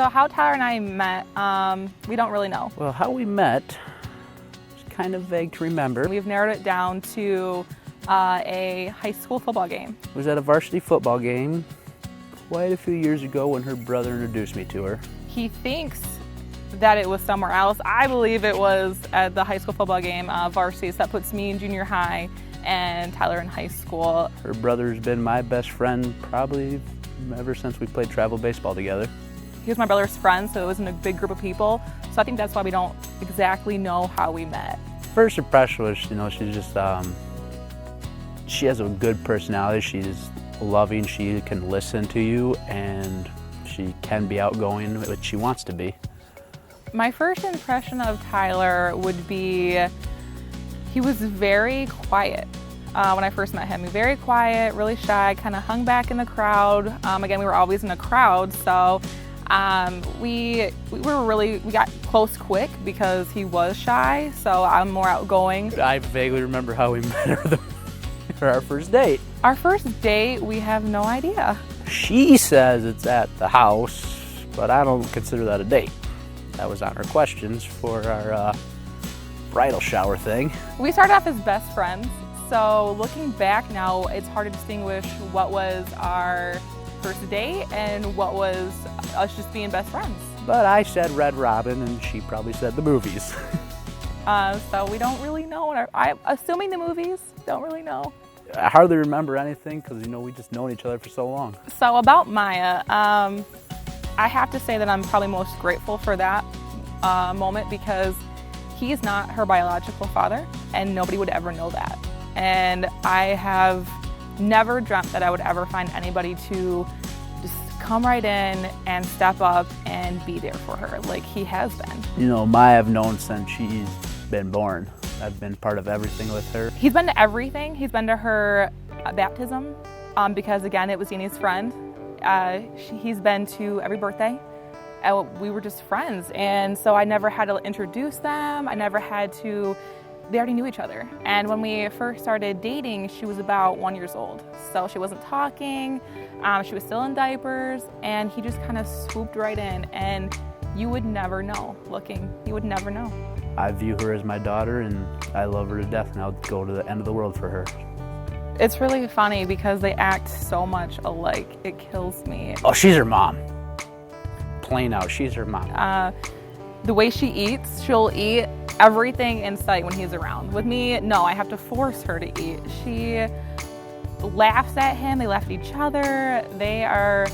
So how Tyler and I met, we don't really know. Well, how we met is kind of vague to remember. We've narrowed it down to a high school football game. It was at a varsity football game quite a few years ago when her brother introduced me to her. He thinks that it was somewhere else. I believe it was at the high school football game, varsity. So that puts me in junior high and Tyler in high school. Her brother's been my best friend probably ever since we played travel baseball together. He was my brother's friend, so it wasn't a big group of people. So I think that's why we don't exactly know how we met. First impression was, she's just, she has a good personality. She's loving, she can listen to you, and she can be outgoing, which she wants to be. My first impression of Tyler would be he was very quiet when I first met him. Very quiet, really shy, kind of hung back in the crowd. Again, we were always in a crowd, so we got close quick because he was shy, so I'm more outgoing. I vaguely remember how we met her for our first date. Our first date, we have no idea. She says it's at the house, but I don't consider that a date. That was on her questions for our bridal shower thing. We started off as best friends, so looking back now, it's hard to distinguish what was our first date and what was us just being best friends. But I said Red Robin, and she probably said the movies. So we don't really know. I'm assuming the movies, don't really know. I hardly remember anything because, we just known each other for so long. So about Maya, I have to say that I'm probably most grateful for that moment because he's not her biological father and nobody would ever know that. And I have never dreamt that I would ever find anybody to just come right in and step up and be there for her like he has been. Maya I've known since she's been born. I've been part of everything with her. He's been to everything. He's been to her baptism because, again, it was Jeannie's friend. He's been to every birthday. We were just friends, and so I never had to introduce them. I never had to. They already knew each other. And when we first started dating, she was about 1 year old, so she wasn't talking. She was still in diapers, and he just kind of swooped right in, and you would never know. You would never know. I view her as my daughter, and I love her to death, and I'll go to the end of the world for her. It's really funny because they act so much alike. It kills me. Oh, she's her mom. Plain out, she's her mom. The way she eats, she'll eat everything in sight when he's around. With me, no, I have to force her to eat. She laughs at him, they laugh at each other. They are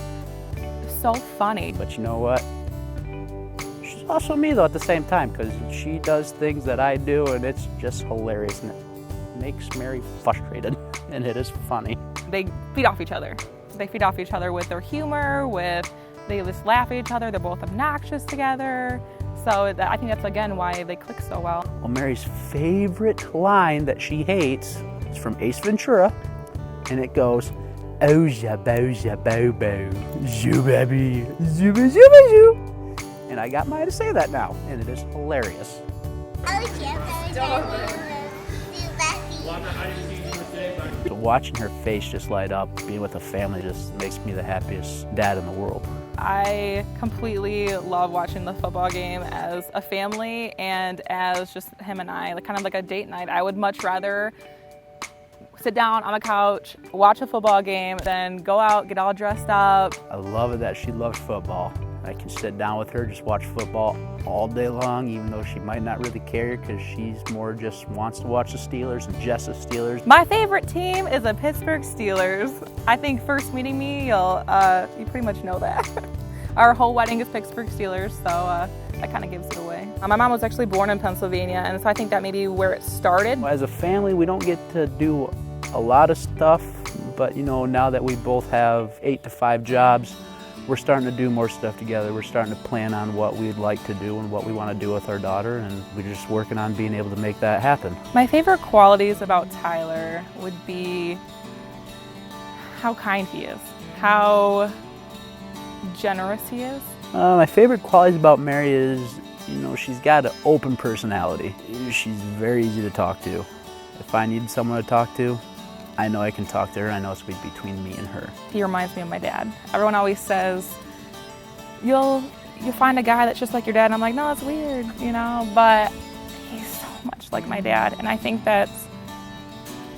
so funny. But you know what? She's also me, though, at the same time, because she does things that I do, and it's just hilarious, and it makes Mary frustrated, and it is funny. They feed off each other. They feed off each other with their humor, they just laugh at each other. They're both obnoxious together. So I think that's, again, why they click so well. Well, Mary's favorite line that she hates is from Ace Ventura, and it goes, "Oja boja bobo, zoobaby, zooba zooba zoo." And I got Maya to say that now, and it is hilarious. Watching her face just light up, being with a family just makes me the happiest dad in the world. I completely love watching the football game as a family and as just him and I, kind of like a date night. I would much rather sit down on a couch, watch a football game, than go out, get all dressed up. I love it that she loves football. I can sit down with her, just watch football all day long, even though she might not really care because she's more just wants to watch the Steelers and just the Steelers. My favorite team is the Pittsburgh Steelers. I think first meeting me, you pretty much know that. Our whole wedding is Pittsburgh Steelers, so that kind of gives it away. My mom was actually born in Pennsylvania, and so I think that may be where it started. As a family, we don't get to do a lot of stuff, but now that we both have 8 to 5 jobs, we're starting to do more stuff together. We're starting to plan on what we'd like to do and what we want to do with our daughter, and we're just working on being able to make that happen. My favorite qualities about Tyler would be how kind he is, how generous he is. My favorite qualities about Mary is, she's got an open personality. She's very easy to talk to. If I need someone to talk to, I know I can talk to her. I know it's between me and her. He reminds me of my dad. Everyone always says, you'll you find a guy that's just like your dad. And I'm like, no, that's weird, you know, but he's so much like my dad. And I think that's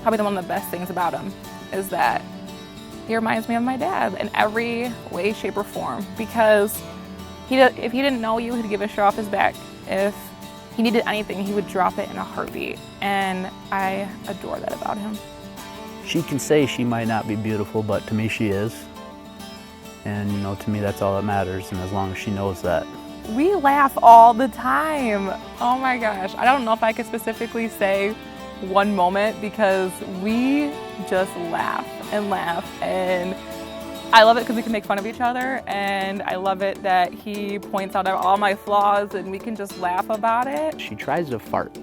probably one of the best things about him is that he reminds me of my dad in every way, shape, or form, because if he didn't know you, he'd give a shirt off his back. If he needed anything, he would drop it in a heartbeat. And I adore that about him. She can say she might not be beautiful, but to me she is. And you know, to me that's all that matters, and as long as she knows that. We laugh all the time. Oh my gosh. I don't know if I could specifically say one moment because we just laugh and laugh, and I love it because we can make fun of each other, and I love it that he points out all my flaws and we can just laugh about it. She tries to fart,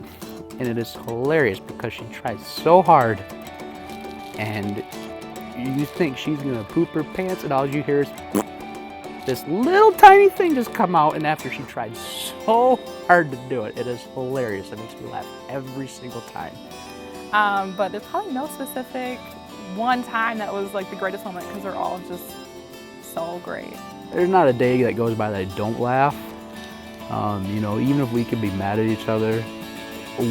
and it is hilarious because she tries so hard, and you think she's gonna poop her pants, and all you hear is this little tiny thing just come out, and after she tried so hard to do it, it is hilarious. It makes me laugh every single time. But there's probably no specific one time that was like the greatest moment because they're all just so great. There's not a day that goes by that I don't laugh. You know, even if we could be mad at each other,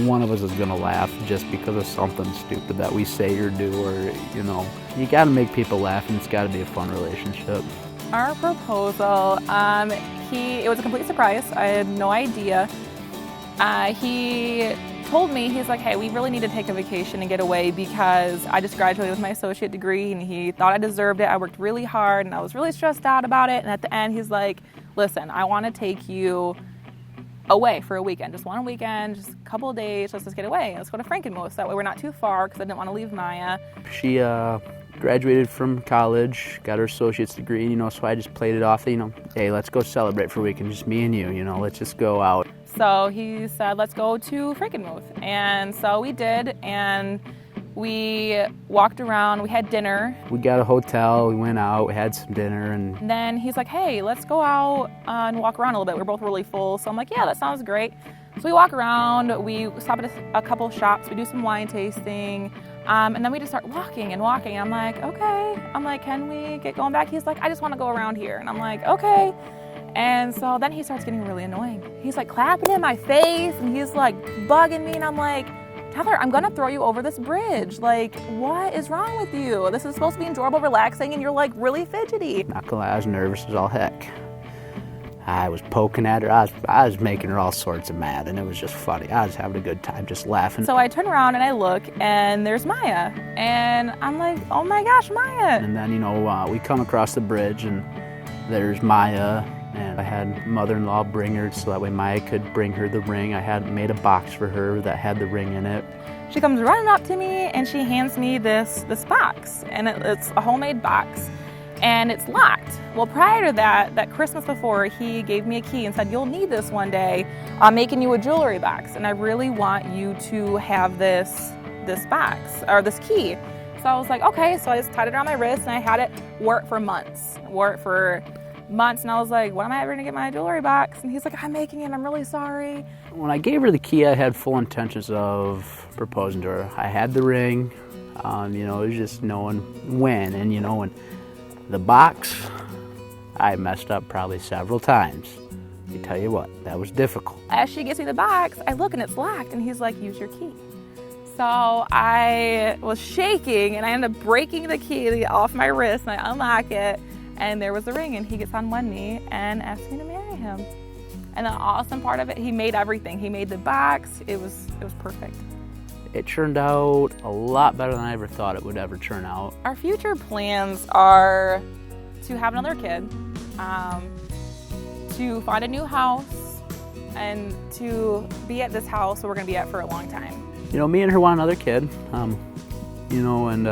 one of us is gonna laugh just because of something stupid that we say or do, or you know, you gotta make people laugh, and it's gotta be a fun relationship. Our proposal, it was a complete surprise. I had no idea. He told me, he's like, hey, we really need to take a vacation and get away because I just graduated with my associate degree and he thought I deserved it. I worked really hard and I was really stressed out about it. And at the end, he's like, listen, I want to take you away for a weekend, just one weekend, just a couple of days. Let's just get away. Let's go to Frankenmuth. That way we're not too far because I didn't want to leave Maya. She graduated from college, got her associate's degree, you know, so I just played it off, you know, hey, let's go celebrate for a weekend, just me and you know, let's just go out. So he said, let's go to Frankenmuth. And so we did, and we walked around, we had dinner. We got a hotel, we went out, we had some dinner, and then he's like, hey, let's go out and walk around a little bit. We're both really full, so I'm like, yeah, that sounds great. So we walk around, we stop at a couple shops, we do some wine tasting, and then we just start walking and walking. I'm like, okay. I'm like, can we get going back? He's like, I just want to go around here. And I'm like, okay. And so then he starts getting really annoying. He's like clapping in my face and he's like bugging me. And I'm like, Tyler, I'm gonna throw you over this bridge. Like, what is wrong with you? This is supposed to be enjoyable, relaxing, and you're like really fidgety. Not gonna lie, I was nervous as all heck. I was poking at her, I was making her all sorts of mad, and it was just funny. I was having a good time, just laughing. So I turn around and I look, and there's Maya. And I'm like, oh my gosh, Maya. And then, you know, we come across the bridge, and there's Maya. And I had mother-in-law bring her so that way Maya could bring her the ring. I had made a box for her that had the ring in it. She comes running up to me and she hands me this box, and it's a homemade box and it's locked. Well, prior to that Christmas before, he gave me a key and said, you'll need this one day. I'm making you a jewelry box and I really want you to have this box or this key. So I was like, okay. So I just tied it around my wrist and I had it, wore it for months, and I was like, when am I ever gonna get my jewelry box? And he's like, I'm making it, I'm really sorry. When I gave her the key, I had full intentions of proposing to her. I had the ring, you know, it was just knowing when, and you know, and the box, I messed up probably several times. I tell you what, that was difficult. As she gives me the box, I look and it's locked, and he's like, use your key. So I was shaking and I ended up breaking the key off my wrist, and I unlock it. And there was the ring, and he gets on one knee and asks me to marry him. And the awesome part of it, he made everything. He made the box. It was perfect. It turned out a lot better than I ever thought it would ever turn out. Our future plans are to have another kid, to find a new house, and to be at this house that we're gonna be at for a long time. You know, me and her want another kid. You know, and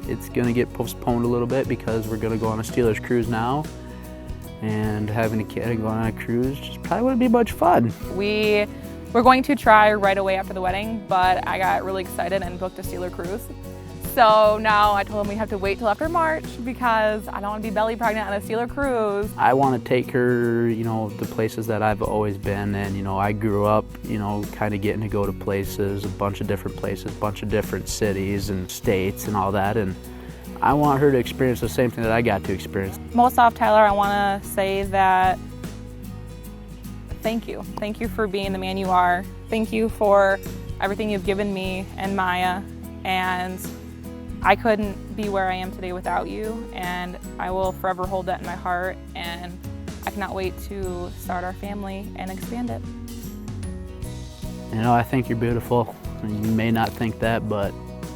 it's going to get postponed a little bit because we're going to go on a Steelers cruise now, and having a kid and going on a cruise just probably wouldn't be much fun. We're going to try right away after the wedding, but I got really excited and booked a Steeler cruise. So now I told him we have to wait till after March because I don't want to be belly pregnant on a Steeler cruise. I want to take her, you know, the places that I've always been, and you know, I grew up, you know, kind of getting to go to places, a bunch of different places, a bunch of different cities and states and all that, and I want her to experience the same thing that I got to experience. Most off, Tyler, I want to say that thank you. Thank you for being the man you are. Thank you for everything you've given me and Maya. And I couldn't be where I am today without you. And I will forever hold that in my heart. And I cannot wait to start our family and expand it. You know, I think you're beautiful. And you may not think that, but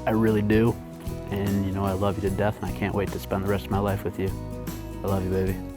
I really do. And you know, I love you to death, and I can't wait to spend the rest of my life with you. I love you, baby.